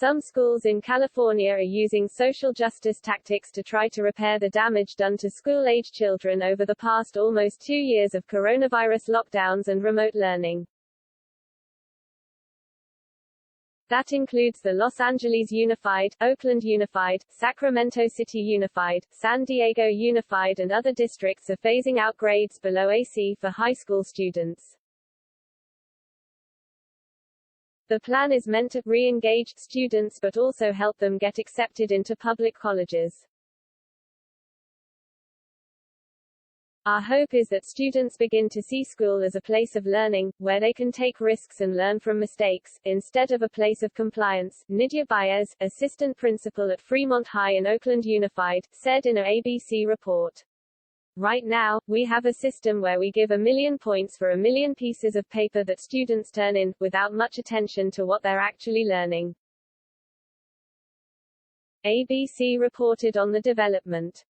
Some schools in California are using social justice tactics to try to repair the damage done to school-age children over the past almost 2 years of coronavirus lockdowns and remote learning. That includes the Los Angeles Unified, Oakland Unified, Sacramento City Unified, San Diego Unified and other districts are phasing out grades below AC for high school students. The plan is meant to re-engage students but also help them get accepted into public colleges. Our hope is that students begin to see school as a place of learning, where they can take risks and learn from mistakes, instead of a place of compliance, Nydia Baez, assistant principal at Fremont High and Oakland Unified, said in an ABC report. Right now, we have a system where we give 1 million points for 1 million pieces of paper that students turn in, without much attention to what they're actually learning. ABC reported on the development.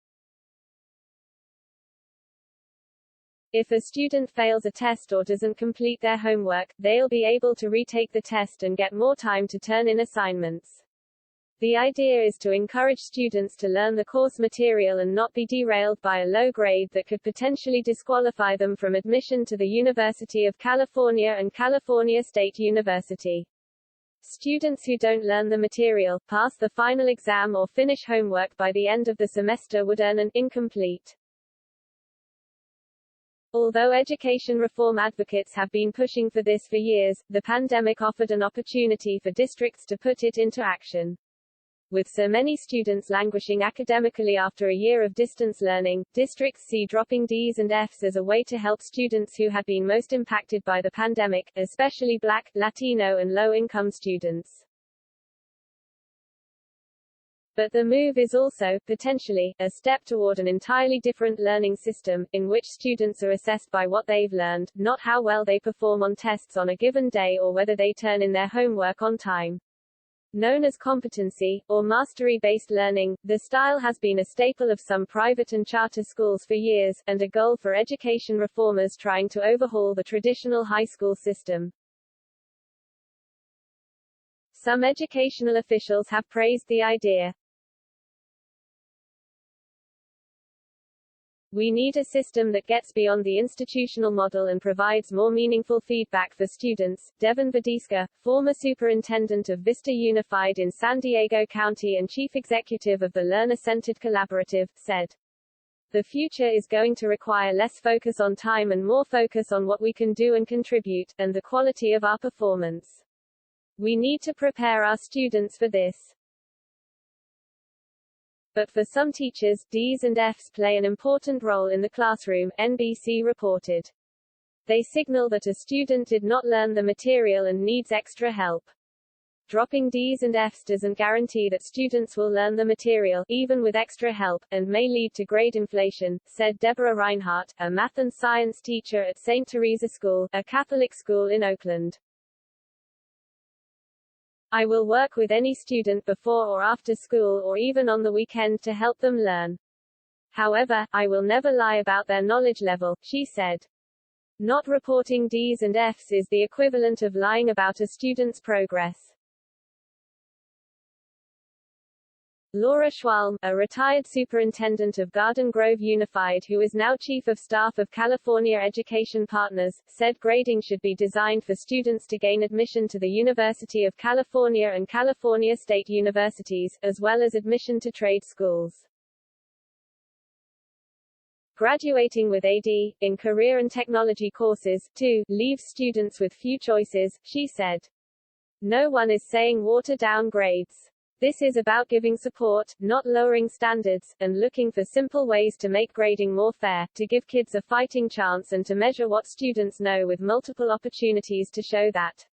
If a student fails a test or doesn't complete their homework, they'll be able to retake the test and get more time to turn in assignments. The idea is to encourage students to learn the course material and not be derailed by a low grade that could potentially disqualify them from admission to the University of California and California State University. Students who don't learn the material, pass the final exam or finish homework by the end of the semester would earn an incomplete. Although education reform advocates have been pushing for this for years, the pandemic offered an opportunity for districts to put it into action. With so many students languishing academically after a year of distance learning, districts see dropping Ds and Fs as a way to help students who have been most impacted by the pandemic, especially Black, Latino and low-income students. But the move is also, potentially, a step toward an entirely different learning system, in which students are assessed by what they've learned, not how well they perform on tests on a given day or whether they turn in their homework on time. Known as competency, or mastery-based learning, the style has been a staple of some private and charter schools for years, and a goal for education reformers trying to overhaul the traditional high school system. Some educational officials have praised the idea. We need a system that gets beyond the institutional model and provides more meaningful feedback for students, Devin Badiska, former superintendent of Vista Unified in San Diego County and chief executive of the Learner-Centered Collaborative, said. The future is going to require less focus on time and more focus on what we can do and contribute, and the quality of our performance. We need to prepare our students for this. But for some teachers, Ds and Fs play an important role in the classroom, NBC reported. They signal that a student did not learn the material and needs extra help. Dropping Ds and Fs doesn't guarantee that students will learn the material, even with extra help, and may lead to grade inflation, said Deborah Reinhardt, a math and science teacher at St. Teresa School, a Catholic school in Oakland. I will work with any student before or after school or even on the weekend to help them learn. However, I will never lie about their knowledge level, she said. Not reporting Ds and Fs is the equivalent of lying about a student's progress. Laura Schwalm, a retired superintendent of Garden Grove Unified who is now chief of staff of California Education Partners, said grading should be designed for students to gain admission to the University of California and California State Universities, as well as admission to trade schools. Graduating with AD, in career and technology courses, too, leaves students with few choices, she said. No one is saying water down grades. This is about giving support, not lowering standards, and looking for simple ways to make grading more fair, to give kids a fighting chance and to measure what students know with multiple opportunities to show that.